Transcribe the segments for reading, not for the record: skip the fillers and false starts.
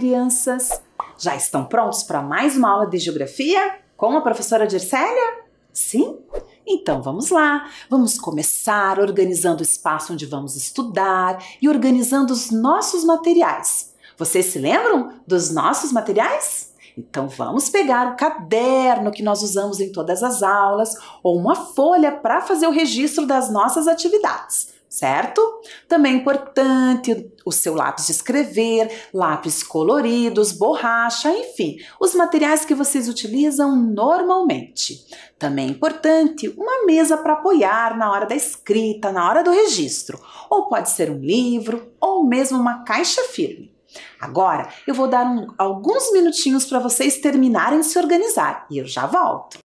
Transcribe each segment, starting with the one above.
crianças! Já estão prontos para mais uma aula de Geografia com a professora Dircélia? Sim? Então vamos lá! Vamos começar organizando o espaço onde vamos estudar e organizando os nossos materiais. Vocês se lembram dos nossos materiais? Então vamos pegar o caderno que nós usamos em todas as aulas ou uma folha para fazer o registro das nossas atividades. Certo? Também é importante o seu lápis de escrever, lápis coloridos, borracha, enfim, os materiais que vocês utilizam normalmente. Também é importante uma mesa para apoiar na hora da escrita, na hora do registro, ou pode ser um livro ou mesmo uma caixa firme. Agora eu vou dar alguns minutinhos para vocês terminarem de se organizar e eu já volto.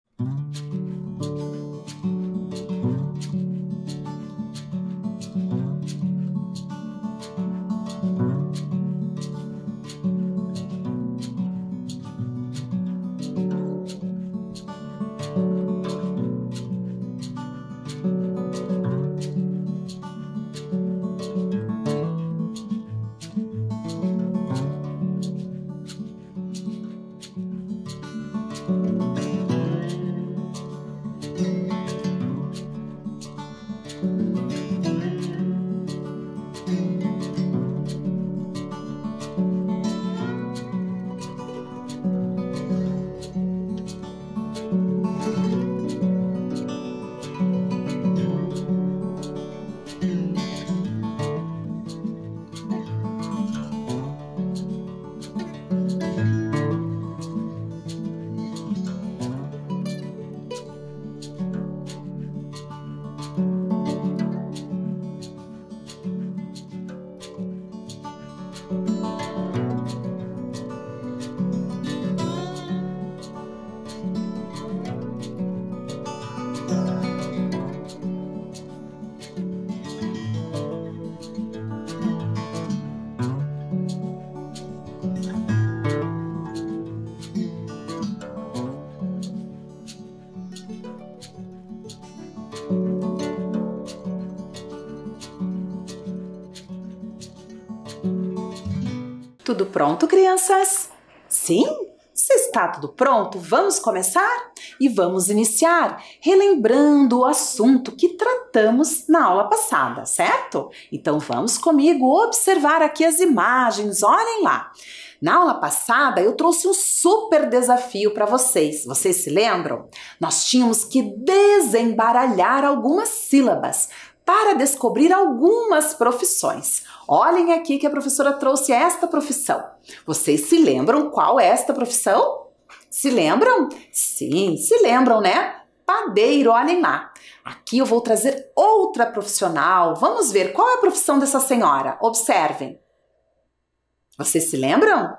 Tudo pronto, crianças? Sim? Se está tudo pronto, vamos começar? E vamos iniciar relembrando o assunto que tratamos na aula passada, certo? Então vamos comigo observar aqui as imagens, olhem lá. Na aula passada eu trouxe um super desafio para vocês. Vocês se lembram? Nós tínhamos que desembaralhar algumas sílabas para descobrir algumas profissões. Olhem aqui que a professora trouxe esta profissão. Vocês se lembram qual é esta profissão? Se lembram? Sim, se lembram, né? Padeiro, olhem lá. Aqui eu vou trazer outra profissional. Vamos ver qual é a profissão dessa senhora. Observem. Vocês se lembram?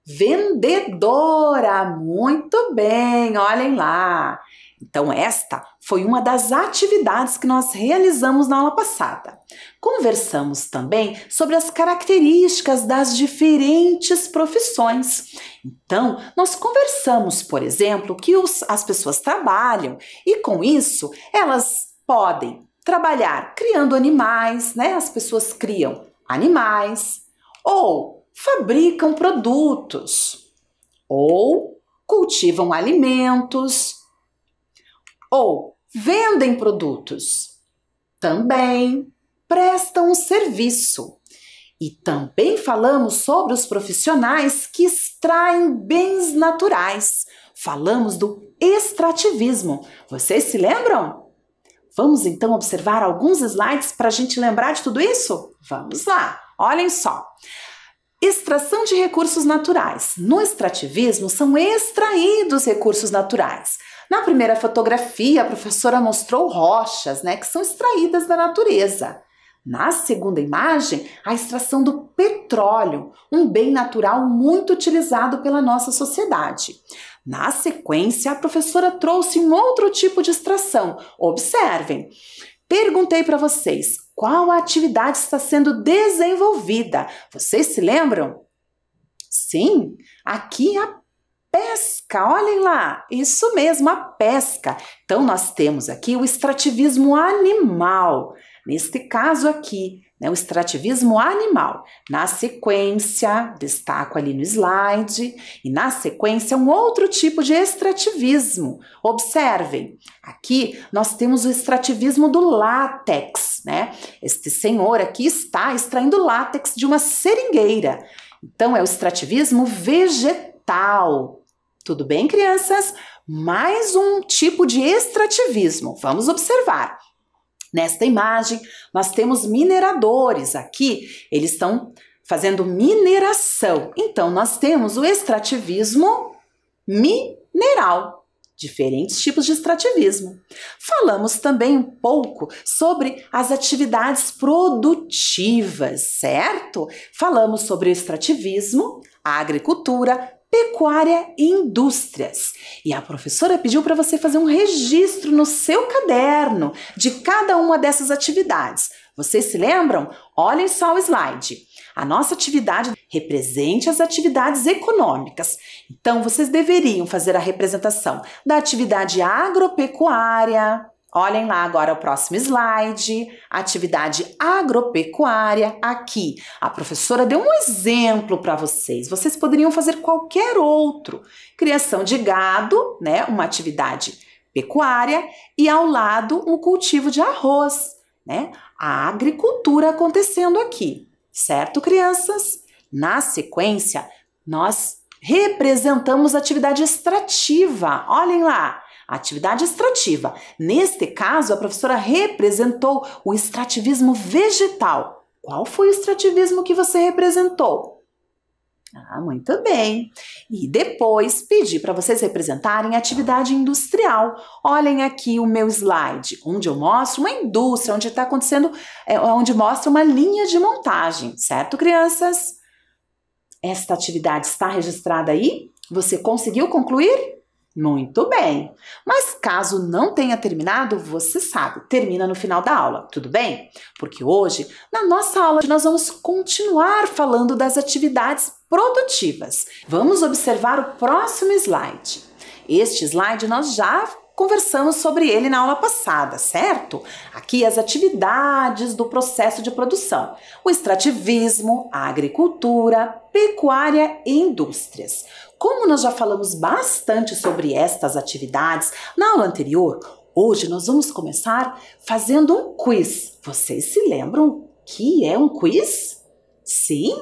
Vendedora. Muito bem, olhem lá. Então esta foi uma das atividades que nós realizamos na aula passada. Conversamos também sobre as características das diferentes profissões. Então, nós conversamos, por exemplo, que as pessoas trabalham e com isso elas podem trabalhar criando animais, né? As pessoas criam animais ou fabricam produtos ou cultivam alimentos ou vendem produtos, também prestam um serviço. E também falamos sobre os profissionais que extraem bens naturais. Falamos do extrativismo. Vocês se lembram? Vamos então observar alguns slides para a gente lembrar de tudo isso? Vamos lá, olhem só. Extração de recursos naturais. No extrativismo são extraídos recursos naturais. Na primeira fotografia, a professora mostrou rochas, né, que são extraídas da natureza. Na segunda imagem, a extração do petróleo, um bem natural muito utilizado pela nossa sociedade. Na sequência, a professora trouxe um outro tipo de extração. Observem. Perguntei para vocês, qual a atividade está sendo desenvolvida? Vocês se lembram? Sim, aqui a pesca, olhem lá, isso mesmo, a pesca. Então nós temos aqui o extrativismo animal. Neste caso aqui, né, o extrativismo animal. Na sequência, destaco ali no slide, e na sequência um outro tipo de extrativismo. Observem, aqui nós temos o extrativismo do látex, né? Este senhor aqui está extraindo látex de uma seringueira. Então é o extrativismo vegetal. Tudo bem, crianças? Mais um tipo de extrativismo. Vamos observar. Nesta imagem, nós temos mineradores. Aqui, eles estão fazendo mineração. Então, nós temos o extrativismo mineral. Diferentes tipos de extrativismo. Falamos também um pouco sobre as atividades produtivas, certo? Falamos sobre o extrativismo, a agricultura, pecuária e indústrias. E a professora pediu para você fazer um registro no seu caderno de cada uma dessas atividades. Vocês se lembram? Olhem só o slide. A nossa atividade represente as atividades econômicas. Então, vocês deveriam fazer a representação da atividade agropecuária. Olhem lá agora o próximo slide, atividade agropecuária. Aqui, a professora deu um exemplo para vocês. Vocês poderiam fazer qualquer outro. Criação de gado, né? Uma atividade pecuária e ao lado um cultivo de arroz, né? A agricultura acontecendo aqui, certo, crianças? Na sequência, nós representamos a atividade extrativa. Olhem lá. Atividade extrativa. Neste caso, a professora representou o extrativismo vegetal. Qual foi o extrativismo que você representou? Muito bem. E depois pedi para vocês representarem a atividade industrial. Olhem aqui o meu slide, onde eu mostro uma indústria, onde está acontecendo, onde mostra uma linha de montagem, certo, crianças? Esta atividade está registrada aí? Você conseguiu concluir? Muito bem, mas caso não tenha terminado, você sabe, termina no final da aula, tudo bem? Porque hoje, na nossa aula, nós vamos continuar falando das atividades produtivas. Vamos observar o próximo slide. Este slide nós já conversamos sobre ele na aula passada, certo? Aqui as atividades do processo de produção, o extrativismo, a agricultura, pecuária e indústrias. Como nós já falamos bastante sobre estas atividades na aula anterior, hoje nós vamos começar fazendo um quiz. Vocês se lembram que é um quiz? Sim?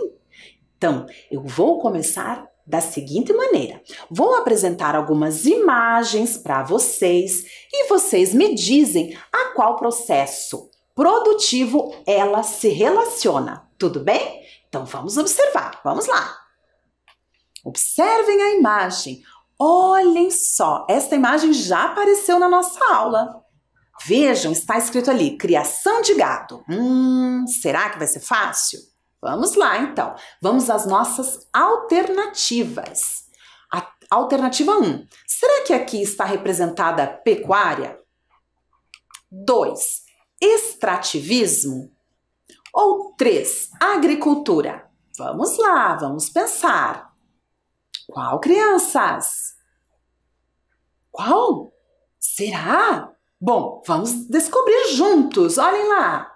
Então, eu vou começar da seguinte maneira. Vou apresentar algumas imagens para vocês e vocês me dizem a qual processo produtivo ela se relaciona. Tudo bem? Então, vamos observar. Vamos lá. Observem a imagem. Olhem só, esta imagem já apareceu na nossa aula. Vejam, está escrito ali, criação de gado. Será que vai ser fácil? Vamos lá, então. Vamos às nossas alternativas. A alternativa 1. Será que aqui está representada pecuária? 2. Extrativismo? Ou 3. Agricultura? Vamos lá, vamos pensar. Qual, crianças? Qual? Será? Bom, vamos descobrir juntos. Olhem lá.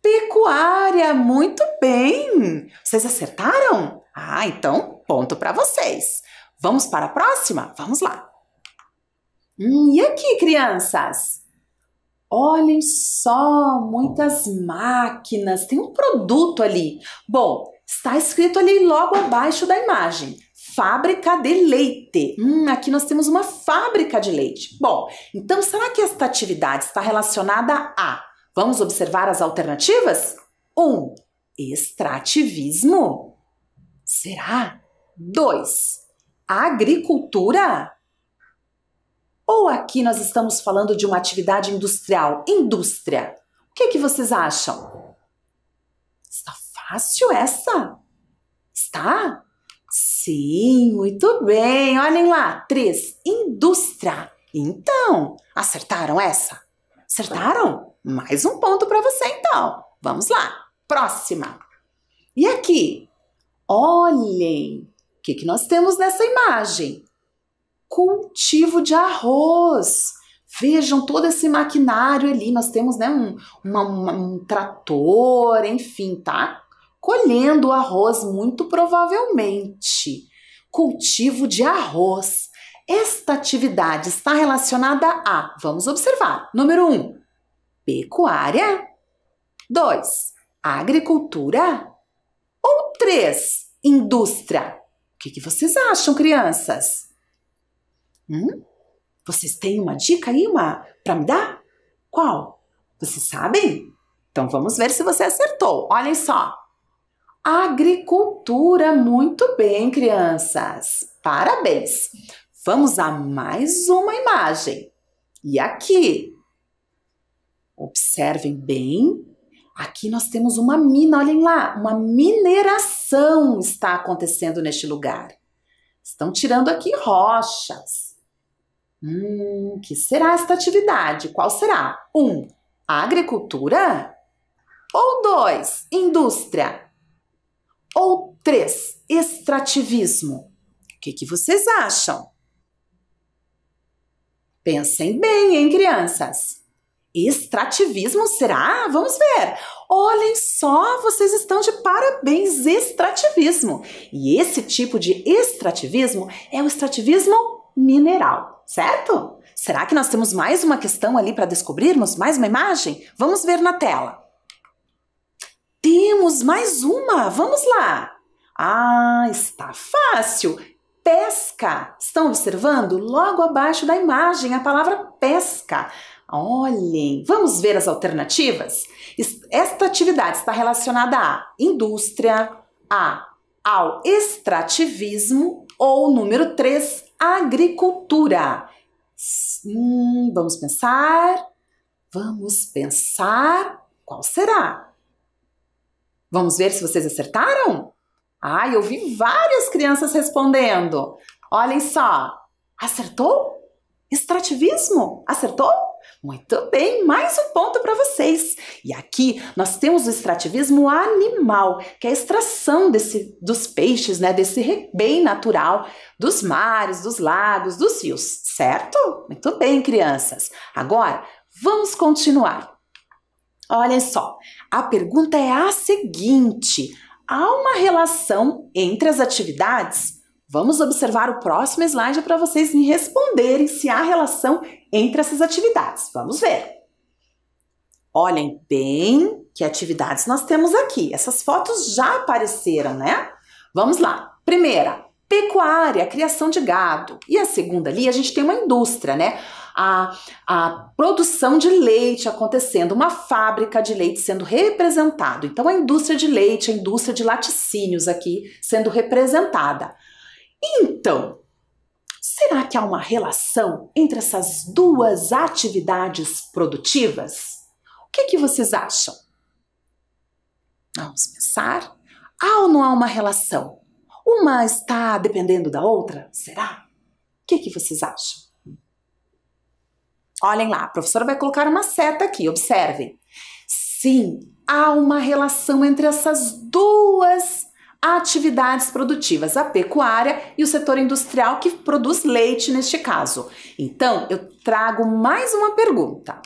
Pecuária, muito bem. Vocês acertaram? Então, ponto para vocês. Vamos para a próxima? Vamos lá. E aqui, crianças? Olhem só, muitas máquinas. Tem um produto ali. Bom, está escrito ali logo abaixo da imagem. Fábrica de leite. Aqui nós temos uma fábrica de leite. Bom, então será que esta atividade está relacionada a... Vamos observar as alternativas? 1. Extrativismo. Será? 2. Agricultura. Ou aqui nós estamos falando de uma atividade industrial? Indústria. O que vocês acham? Está fácil essa? Está? Sim, muito bem. Olhem lá. 3. Indústria. Então, acertaram essa? Acertaram? Mais um ponto para você, então. Vamos lá. Próxima. E aqui? Olhem. O que nós temos nessa imagem? Cultivo de arroz. Vejam todo esse maquinário ali, nós temos, né, um trator, enfim, tá? Colhendo o arroz, muito provavelmente. Cultivo de arroz. Esta atividade está relacionada a, vamos observar, número 1, pecuária, 2, agricultura ou 3, indústria. O que vocês acham, crianças? Vocês têm uma dica aí, para me dar? Qual? Vocês sabem? Então vamos ver se você acertou. Olhem só. Agricultura, muito bem, crianças. Parabéns. Vamos a mais uma imagem. E aqui? Observem bem. Aqui nós temos uma mina, olhem lá. Uma mineração está acontecendo neste lugar. Estão tirando aqui rochas. Que será esta atividade? Qual será? 1, agricultura? Ou 2, indústria? Ou 3, extrativismo? O que vocês acham? Pensem bem, hein, crianças? Extrativismo será? Vamos ver. Olhem só, vocês estão de parabéns, extrativismo. E esse tipo de extrativismo é o extrativismo mineral, certo? Será que nós temos mais uma questão ali para descobrirmos? Mais uma imagem? Vamos ver na tela. Temos mais uma, vamos lá. Está fácil. Pesca. Estão observando? Logo abaixo da imagem, a palavra pesca. Olhem, vamos ver as alternativas? Esta atividade está relacionada à indústria, ao extrativismo ou, número 3, agricultura. Vamos pensar. Qual será? Vamos ver se vocês acertaram? Eu vi várias crianças respondendo. Olhem só. Acertou? Extrativismo? Acertou? Muito bem, mais um ponto para vocês. E aqui nós temos o extrativismo animal, que é a extração dos peixes, né, desse bem natural dos mares, dos lagos, dos rios, certo? Muito bem, crianças. Agora, vamos continuar. Olhem só, a pergunta é a seguinte: há uma relação entre as atividades? Vamos observar o próximo slide para vocês me responderem se há relação entre essas atividades. Vamos ver. Olhem bem que atividades nós temos aqui. Essas fotos já apareceram, né? Vamos lá. Primeira, pecuária, criação de gado. E a segunda ali, a gente tem uma indústria, né? A produção de leite acontecendo, uma fábrica de leite sendo representado. Então, a indústria de leite, a indústria de laticínios aqui sendo representada. Então, será que há uma relação entre essas duas atividades produtivas? O que vocês acham? Vamos pensar. Há ou não há uma relação? Uma está dependendo da outra? Será? O que vocês acham? Olhem lá, a professora vai colocar uma seta aqui, observem. Sim, há uma relação entre essas duas atividades produtivas, a pecuária e o setor industrial que produz leite neste caso. Então, eu trago mais uma pergunta.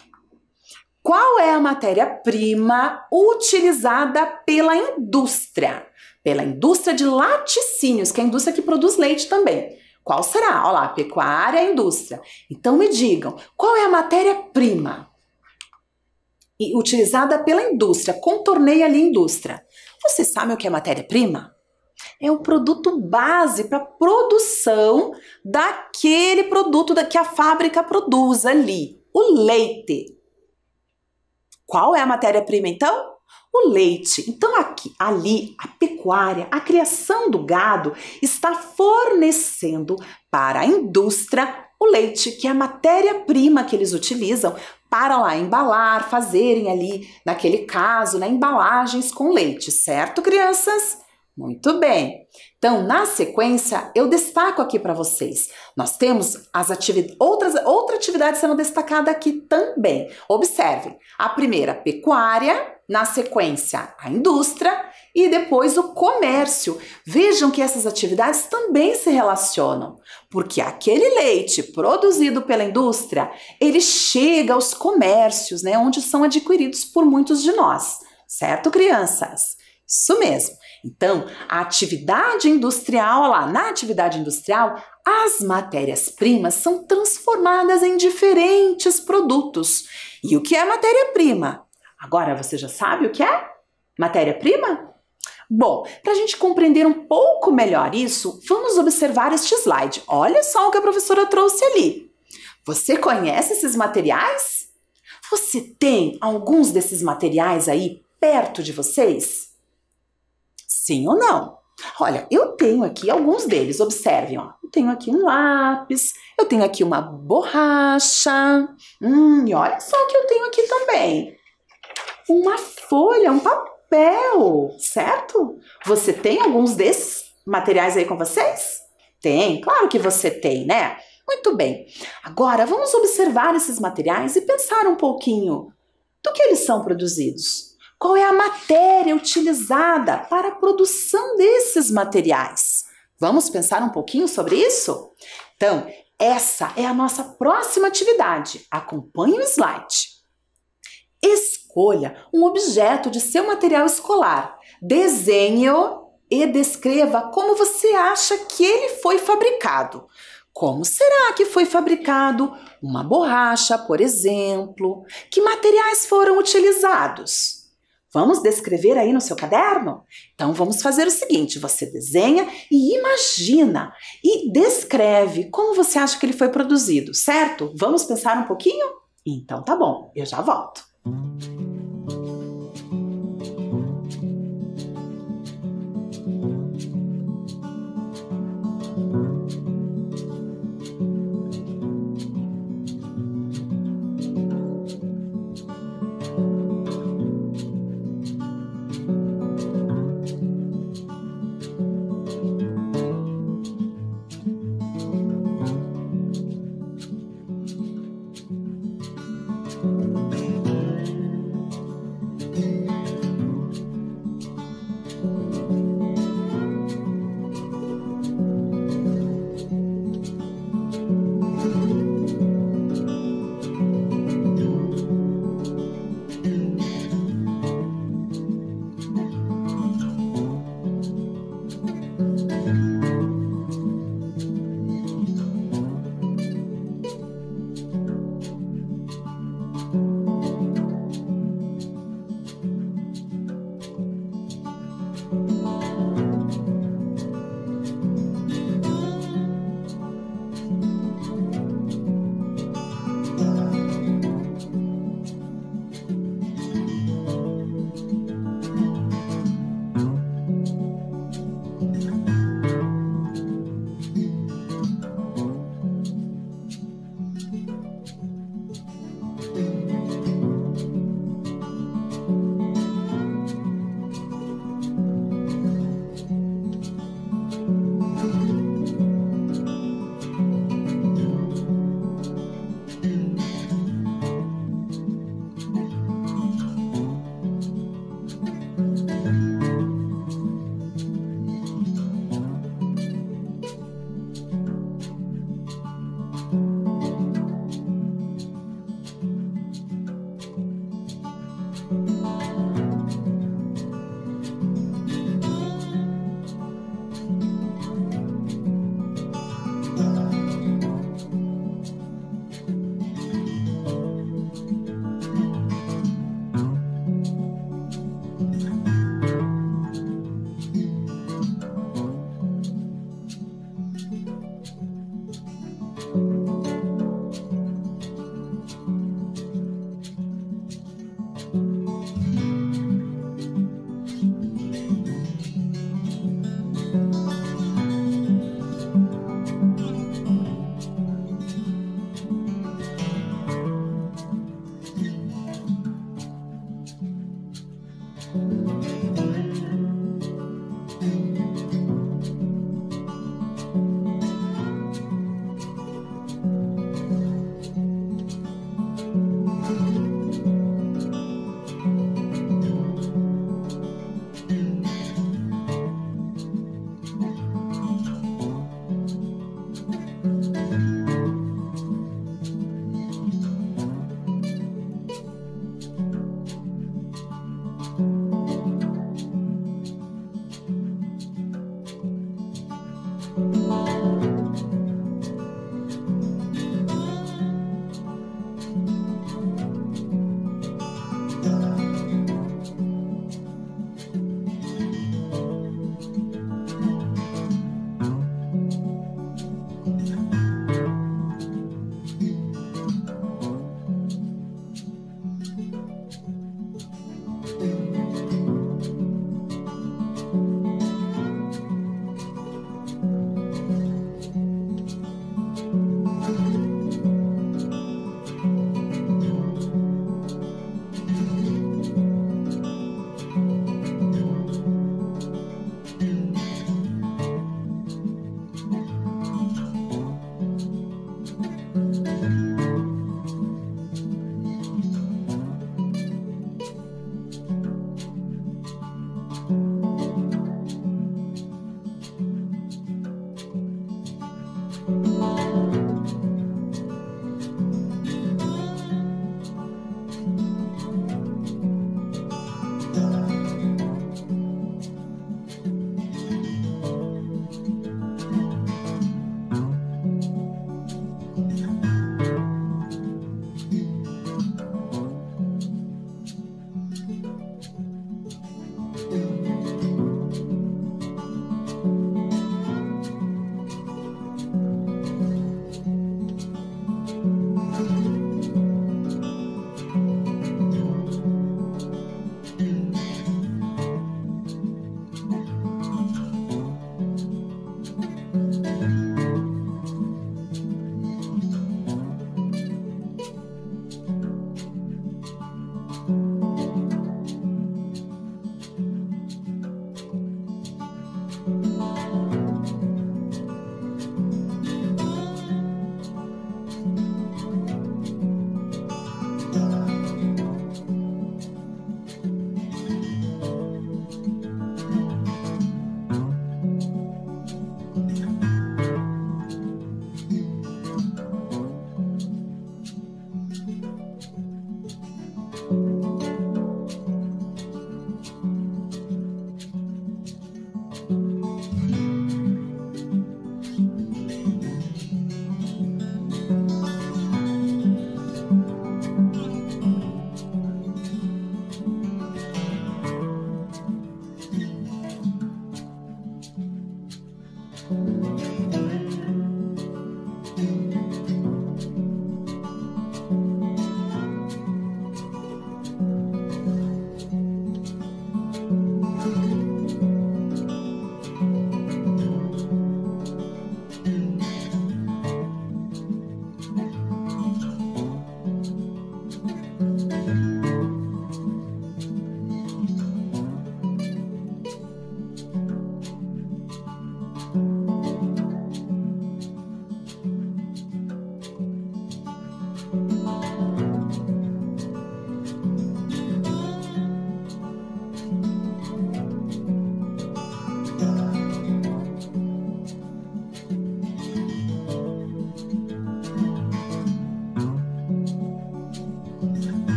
Qual é a matéria-prima utilizada pela indústria? Pela indústria de laticínios, que é a indústria que produz leite também. Qual será? Olha lá, pecuária e indústria. Então me digam, qual é a matéria-prima utilizada pela indústria? Contornei ali a indústria. Vocês sabem o que é matéria-prima? É o produto base para a produção daquele produto que a fábrica produz ali, o leite. Qual é a matéria-prima então? O leite. Então ali, a pecuária, a criação do gado está fornecendo para a indústria o leite, que é a matéria-prima que eles utilizam para lá embalar, fazerem ali, naquele caso, né, embalagens com leite, certo, crianças? Muito bem. Então, na sequência, eu destaco aqui para vocês. Nós temos as outra atividade sendo destacada aqui também. Observem. A primeira, pecuária. Na sequência, a indústria e depois o comércio. Vejam que essas atividades também se relacionam, porque aquele leite produzido pela indústria, ele chega aos comércios, né, onde são adquiridos por muitos de nós. Certo, crianças? Isso mesmo. Então, a atividade industrial, olha lá, na atividade industrial, as matérias-primas são transformadas em diferentes produtos. E o que é matéria-prima? Agora você já sabe o que é matéria-prima? Bom, para a gente compreender um pouco melhor isso, vamos observar este slide. Olha só o que a professora trouxe ali. Você conhece esses materiais? Você tem alguns desses materiais aí perto de vocês? Sim ou não? Olha, eu tenho aqui alguns deles, observem, ó. Eu tenho aqui um lápis, eu tenho aqui uma borracha, e olha só o que eu tenho aqui também. Uma folha, um papel, certo? Você tem alguns desses materiais aí com vocês? Tem, claro que você tem, né? Muito bem. Agora, vamos observar esses materiais e pensar um pouquinho do que eles são produzidos. Qual é a matéria utilizada para a produção desses materiais? Vamos pensar um pouquinho sobre isso? Então, essa é a nossa próxima atividade. Acompanhe o slide. Escolha um objeto de seu material escolar. Desenhe-o e descreva como você acha que ele foi fabricado. Como será que foi fabricado uma borracha, por exemplo? Que materiais foram utilizados? Vamos descrever aí no seu caderno? Então vamos fazer o seguinte, você desenha e imagina e descreve como você acha que ele foi produzido, certo? Vamos pensar um pouquinho? Então tá bom, eu já volto.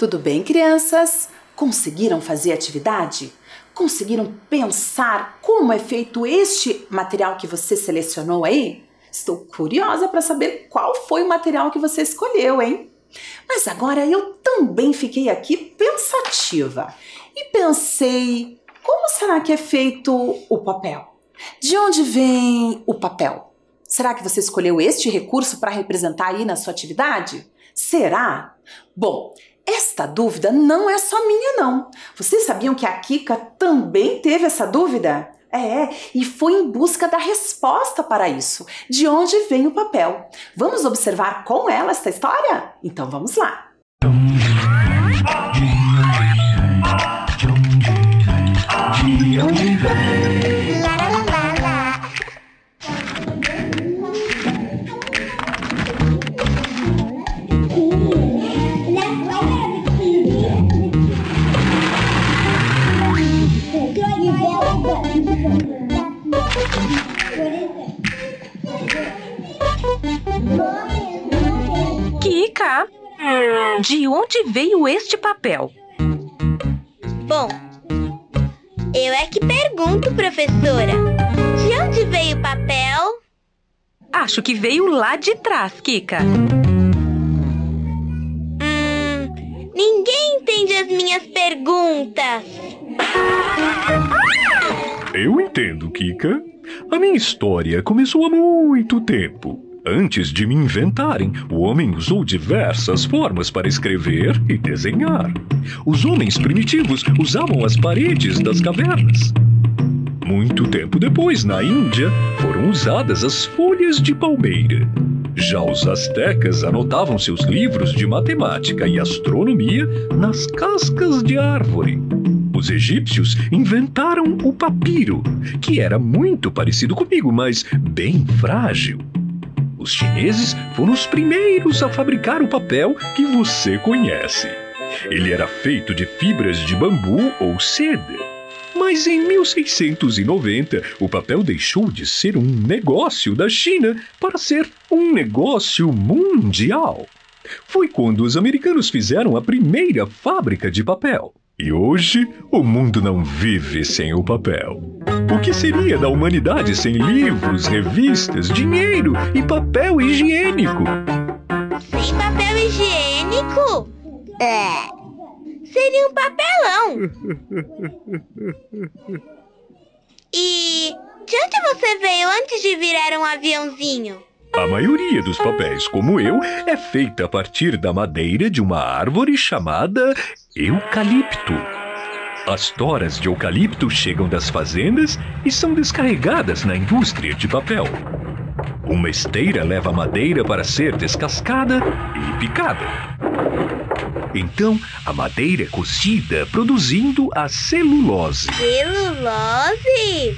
Tudo bem, crianças? Conseguiram fazer a atividade? Conseguiram pensar como é feito este material que você selecionou aí? Estou curiosa para saber qual foi o material que você escolheu, hein? Mas agora eu também fiquei aqui pensativa e pensei, como será que é feito o papel? De onde vem o papel? Será que você escolheu este recurso para representar aí na sua atividade? Será? Bom, esta dúvida não é só minha, não. Vocês sabiam que a Kika também teve essa dúvida? E foi em busca da resposta para isso. De onde vem o papel? Vamos observar com ela esta história? Então vamos lá. De onde vem? Kika, de onde veio este papel? Bom, eu é que pergunto, professora. De onde veio o papel? Acho que veio lá de trás, Kika. Ninguém entende as minhas perguntas. Eu entendo, Kika. A minha história começou há muito tempo. Antes de me inventarem, o homem usou diversas formas para escrever e desenhar. Os homens primitivos usavam as paredes das cavernas. Muito tempo depois, na Índia, foram usadas as folhas de palmeira. Já os astecas anotavam seus livros de matemática e astronomia nas cascas de árvore. Os egípcios inventaram o papiro, que era muito parecido comigo, mas bem frágil. Os chineses foram os primeiros a fabricar o papel que você conhece. Ele era feito de fibras de bambu ou seda. Mas em 1690, o papel deixou de ser um negócio da China para ser um negócio mundial. Foi quando os americanos fizeram a primeira fábrica de papel. E hoje, o mundo não vive sem o papel. O que seria da humanidade sem livros, revistas, dinheiro e papel higiênico? Sem papel higiênico? Seria um papelão. E de onde você veio antes de virar um aviãozinho? A maioria dos papéis, como eu, é feita a partir da madeira de uma árvore chamada eucalipto. As toras de eucalipto chegam das fazendas e são descarregadas na indústria de papel. Uma esteira leva a madeira para ser descascada e picada. Então, a madeira é cozida, produzindo a celulose. Celulose?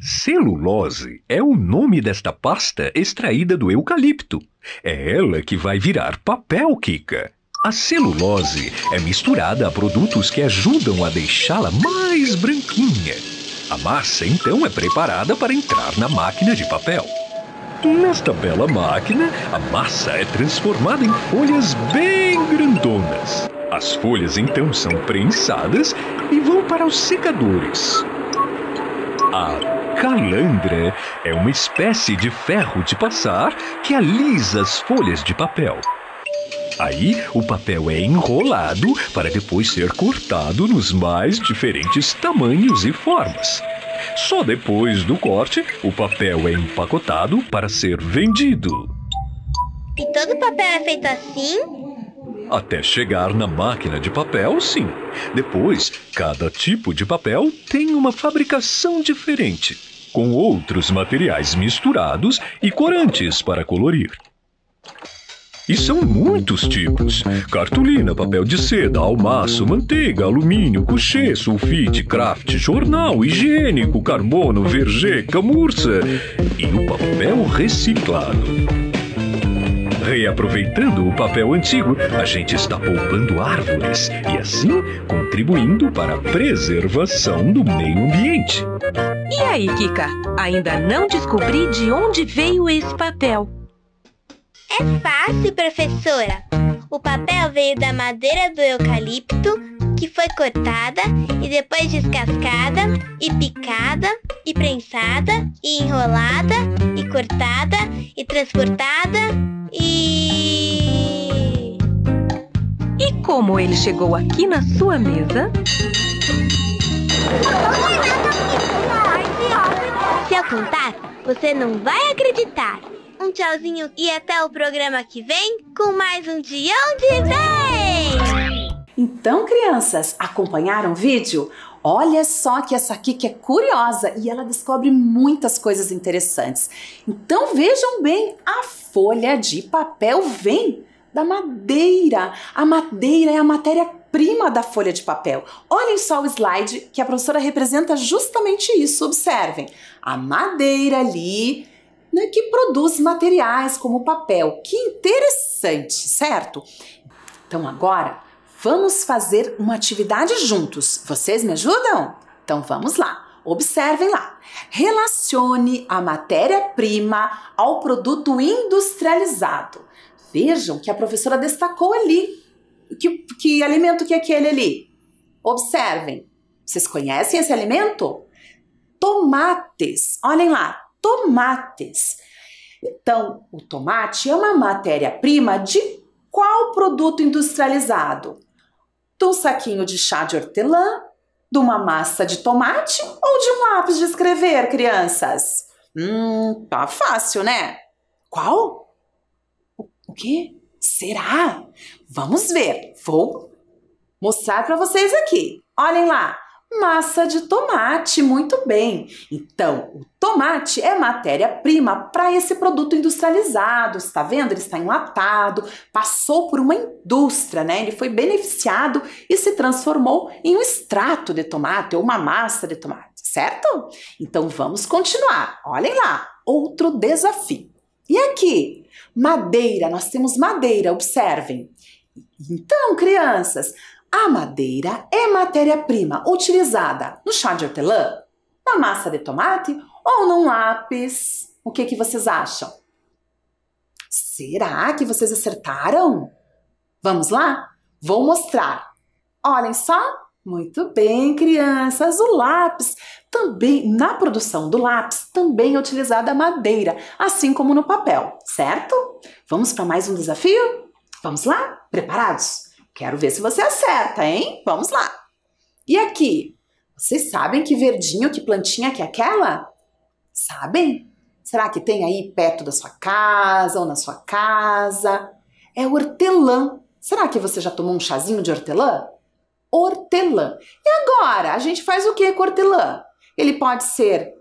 Celulose é o nome desta pasta extraída do eucalipto. É ela que vai virar papel, Kika. A celulose é misturada a produtos que ajudam a deixá-la mais branquinha. A massa, então, é preparada para entrar na máquina de papel. Nesta bela máquina, a massa é transformada em folhas bem grandonas. As folhas, então, são prensadas e vão para os secadores. A calandra é uma espécie de ferro de passar que alisa as folhas de papel. Aí, o papel é enrolado para depois ser cortado nos mais diferentes tamanhos e formas. Só depois do corte, o papel é empacotado para ser vendido. E todo papel é feito assim? Até chegar na máquina de papel, sim. Depois, cada tipo de papel tem uma fabricação diferente, com outros materiais misturados e corantes para colorir. E são muitos tipos: cartolina, papel de seda, almaço, manteiga, alumínio, couchê, sulfite, craft, jornal, higiênico, carbono, vergê, camurça e o papel reciclado. Reaproveitando o papel antigo, a gente está poupando árvores e assim contribuindo para a preservação do meio ambiente. E aí, Kika? Ainda não descobri de onde veio esse papel. É fácil, professora. O papel veio da madeira do eucalipto, que foi cortada e depois descascada e picada e prensada e enrolada e cortada e transportada e como ele chegou aqui na sua mesa? Se eu contar, você não vai acreditar. Um tchauzinho e até o programa que vem com mais um De Onde Vem! Então, crianças, acompanharam o vídeo? Olha só que essa Kika é curiosa e ela descobre muitas coisas interessantes. Então vejam bem, a folha de papel vem da madeira. A madeira é a matéria-prima da folha de papel. Olhem só o slide que a professora representa justamente isso. Observem, a madeira ali, né, que produz materiais como o papel. Que interessante, certo? Então agora vamos fazer uma atividade juntos. Vocês me ajudam? Então vamos lá. Observem lá. Relacione a matéria-prima ao produto industrializado. Vejam que a professora destacou ali. Que alimento que é aquele ali? Observem. Vocês conhecem esse alimento? Tomates. Olhem lá. Tomates. Então, o tomate é uma matéria-prima de qual produto industrializado? De um saquinho de chá de hortelã, de uma massa de tomate ou de um lápis de escrever, crianças? Tá fácil, né? Qual? O quê? Será? Vamos ver. Vou mostrar para vocês aqui. Olhem lá. Massa de tomate, muito bem. Então, o tomate é matéria-prima para esse produto industrializado. Está vendo? Ele está enlatado, passou por uma indústria, né? Ele foi beneficiado e se transformou em um extrato de tomate ou uma massa de tomate, certo? Então, vamos continuar. Olhem lá, outro desafio. E aqui? Madeira, nós temos madeira, observem. Então, crianças, a madeira é matéria-prima utilizada no chá de hortelã, na massa de tomate ou num lápis? O que vocês acham? Será que vocês acertaram? Vamos lá? Vou mostrar. Olhem só. Muito bem, crianças. O lápis também, na produção do lápis, também é utilizada a madeira, assim como no papel, certo? Vamos para mais um desafio? Vamos lá? Preparados? Quero ver se você acerta, hein? Vamos lá! E aqui? Vocês sabem que verdinho, que plantinha que é aquela? Sabem? Será que tem aí perto da sua casa ou na sua casa? É hortelã. Será que você já tomou um chazinho de hortelã? Hortelã. E agora? A gente faz o que com hortelã? Ele pode ser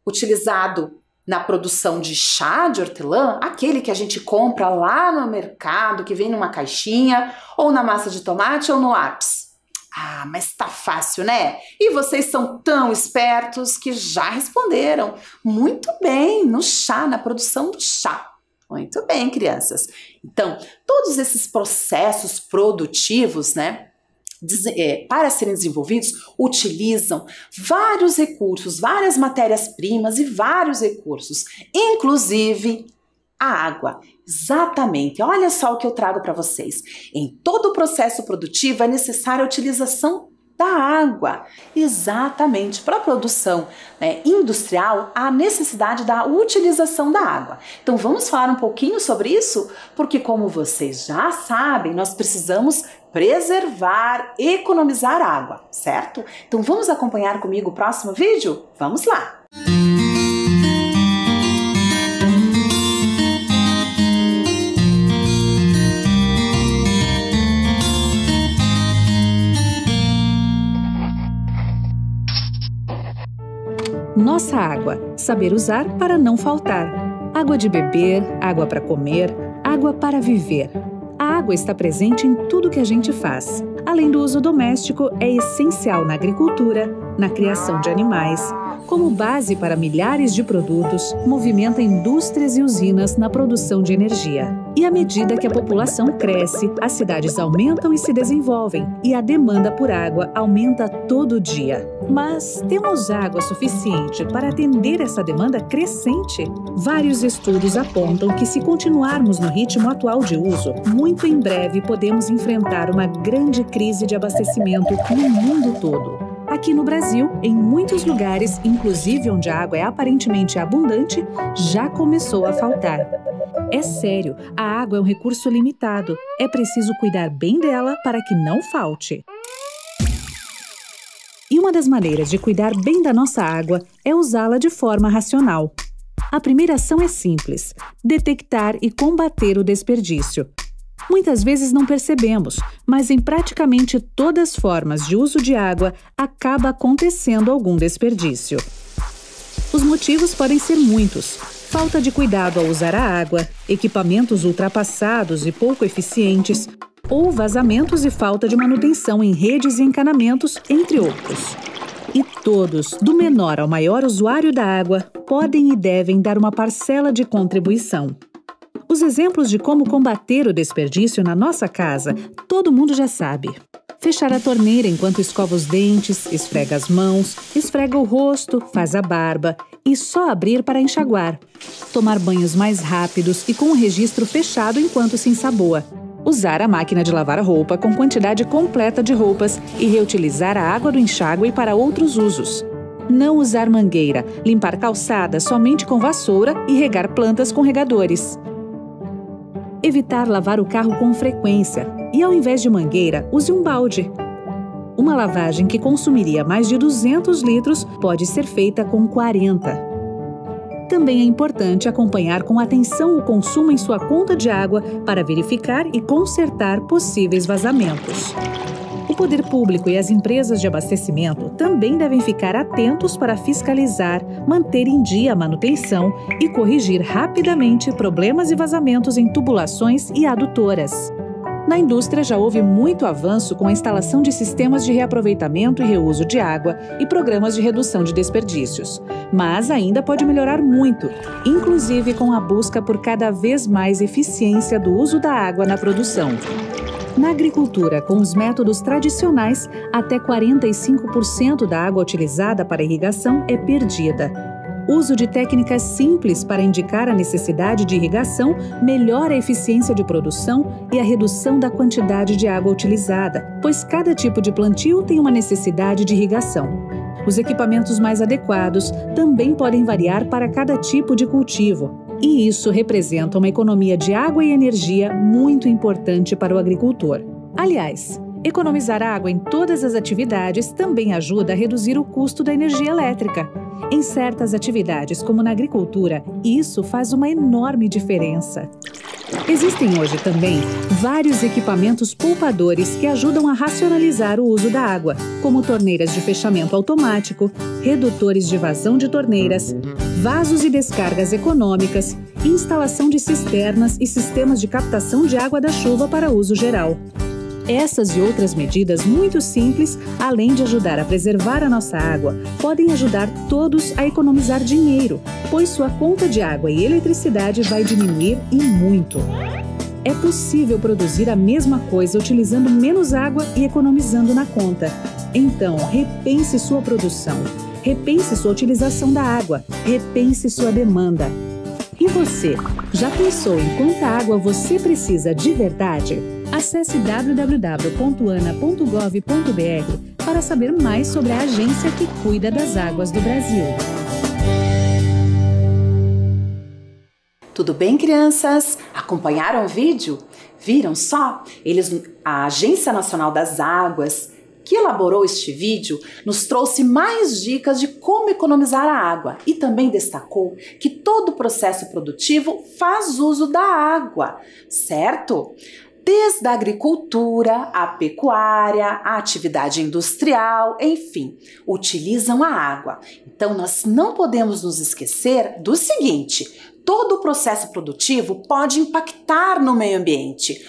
utilizado na produção de chá de hortelã, aquele que a gente compra lá no mercado, que vem numa caixinha, ou na massa de tomate ou no lápis. Ah, mas tá fácil, né? E vocês são tão espertos que já responderam. Muito bem, no chá, na produção do chá. Muito bem, crianças. Então, todos esses processos produtivos, né, para serem desenvolvidos, utilizam vários recursos, várias matérias-primas e vários recursos, inclusive a água. Exatamente, olha só o que eu trago para vocês. Em todo o processo produtivo é necessária a utilização da água. Exatamente, para a produção, né, industrial, há necessidade da utilização da água. Então vamos falar um pouquinho sobre isso, porque como vocês já sabem, nós precisamos preservar, economizar água, certo? Então vamos acompanhar comigo o próximo vídeo? Vamos lá! Nossa água. Saber usar para não faltar. Água de beber, água para comer, água para viver. A água está presente em tudo que a gente faz. Além do uso doméstico, é essencial na agricultura, na criação de animais, Como base para milhares de produtos, movimenta indústrias e usinas na produção de energia. E à medida que a população cresce, as cidades aumentam e se desenvolvem, e a demanda por água aumenta todo dia. Mas temos água suficiente para atender essa demanda crescente? Vários estudos apontam que, se continuarmos no ritmo atual de uso, muito em breve podemos enfrentar uma grande crise de abastecimento no mundo todo. Aqui no Brasil, em muitos lugares, inclusive onde a água é aparentemente abundante, já começou a faltar. É sério, a água é um recurso limitado. É preciso cuidar bem dela para que não falte. E uma das maneiras de cuidar bem da nossa água é usá-la de forma racional. A primeira ação é simples: detectar e combater o desperdício. Muitas vezes não percebemos, mas em praticamente todas as formas de uso de água acaba acontecendo algum desperdício. Os motivos podem ser muitos: falta de cuidado ao usar a água, equipamentos ultrapassados e pouco eficientes, ou vazamentos e falta de manutenção em redes e encanamentos, entre outros. E todos, do menor ao maior usuário da água, podem e devem dar uma parcela de contribuição. Os exemplos de como combater o desperdício na nossa casa, todo mundo já sabe. Fechar a torneira enquanto escova os dentes, esfrega as mãos, esfrega o rosto, faz a barba e só abrir para enxaguar. Tomar banhos mais rápidos e com o registro fechado enquanto se ensaboa. Usar a máquina de lavar roupa com quantidade completa de roupas e reutilizar a água do enxágue para outros usos. Não usar mangueira, limpar calçada somente com vassoura e regar plantas com regadores. Evitar lavar o carro com frequência e, ao invés de mangueira, use um balde. Uma lavagem que consumiria mais de 200 litros pode ser feita com 40. Também é importante acompanhar com atenção o consumo em sua conta de água para verificar e consertar possíveis vazamentos. O poder público e as empresas de abastecimento também devem ficar atentos para fiscalizar, manter em dia a manutenção e corrigir rapidamente problemas e vazamentos em tubulações e adutoras. Na indústria já houve muito avanço com a instalação de sistemas de reaproveitamento e reuso de água e programas de redução de desperdícios. Mas ainda pode melhorar muito, inclusive com a busca por cada vez mais eficiência do uso da água na produção. Na agricultura, com os métodos tradicionais, até 45% da água utilizada para irrigação é perdida. O uso de técnicas simples para indicar a necessidade de irrigação melhora a eficiência de produção e a redução da quantidade de água utilizada, pois cada tipo de plantio tem uma necessidade de irrigação. Os equipamentos mais adequados também podem variar para cada tipo de cultivo. E isso representa uma economia de água e energia muito importante para o agricultor. Aliás, economizar água em todas as atividades também ajuda a reduzir o custo da energia elétrica. Em certas atividades, como na agricultura, isso faz uma enorme diferença. Existem hoje também vários equipamentos poupadores que ajudam a racionalizar o uso da água, como torneiras de fechamento automático, redutores de vazão de torneiras, vasos e descargas econômicas, instalação de cisternas e sistemas de captação de água da chuva para uso geral. Essas e outras medidas muito simples, além de ajudar a preservar a nossa água, podem ajudar todos a economizar dinheiro, pois sua conta de água e eletricidade vai diminuir e muito. É possível produzir a mesma coisa utilizando menos água e economizando na conta. Então, repense sua produção, repense sua utilização da água, repense sua demanda. E você, já pensou em quanta água você precisa de verdade? Acesse www.ana.gov.br para saber mais sobre a agência que cuida das águas do Brasil. Tudo bem, crianças? Acompanharam o vídeo? Viram só? A Agência Nacional das Águas, que elaborou este vídeo, nos trouxe mais dicas de como economizar a água e também destacou que todo o processo produtivo faz uso da água, certo? Desde a agricultura, a pecuária, a atividade industrial, enfim, utilizam a água. Então, nós não podemos nos esquecer do seguinte: todo o processo produtivo pode impactar no meio ambiente,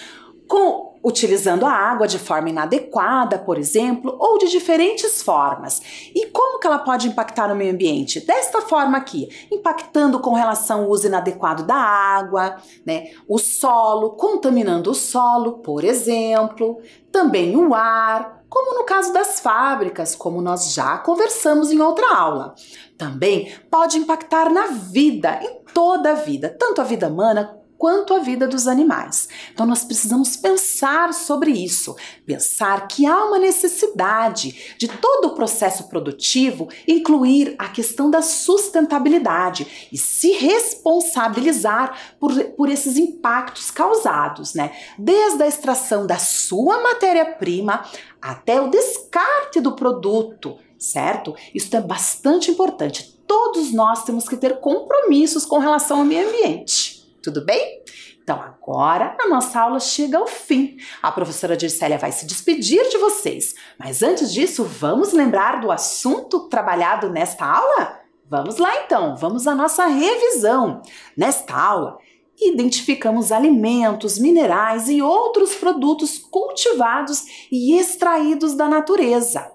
utilizando a água de forma inadequada, por exemplo, ou de diferentes formas. E como que ela pode impactar no meio ambiente? Desta forma aqui, impactando com relação ao uso inadequado da água, né? O solo, contaminando o solo, por exemplo, também o ar, como no caso das fábricas, como nós já conversamos em outra aula. Também pode impactar na vida, em toda a vida, tanto a vida humana quanto a vida dos animais. Então nós precisamos pensar sobre isso, pensar que há uma necessidade de todo o processo produtivo incluir a questão da sustentabilidade e se responsabilizar por esses impactos causados, né? Desde a extração da sua matéria-prima até o descarte do produto, certo? Isso é bastante importante. Todos nós temos que ter compromissos com relação ao meio ambiente. Tudo bem? Então agora a nossa aula chega ao fim. A professora Dircélia vai se despedir de vocês. Mas antes disso, vamos lembrar do assunto trabalhado nesta aula? Vamos lá então, vamos à nossa revisão. Nesta aula, identificamos alimentos, minerais e outros produtos cultivados e extraídos da natureza.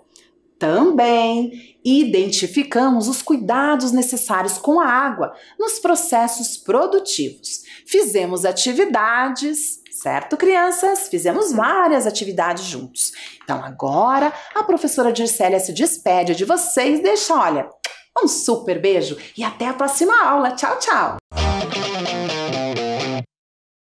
Também identificamos os cuidados necessários com a água nos processos produtivos. Fizemos atividades, certo, crianças? Fizemos várias atividades juntos. Então agora a professora Dircélia se despede de vocês, deixa, olha, um super beijo e até a próxima aula. Tchau, tchau!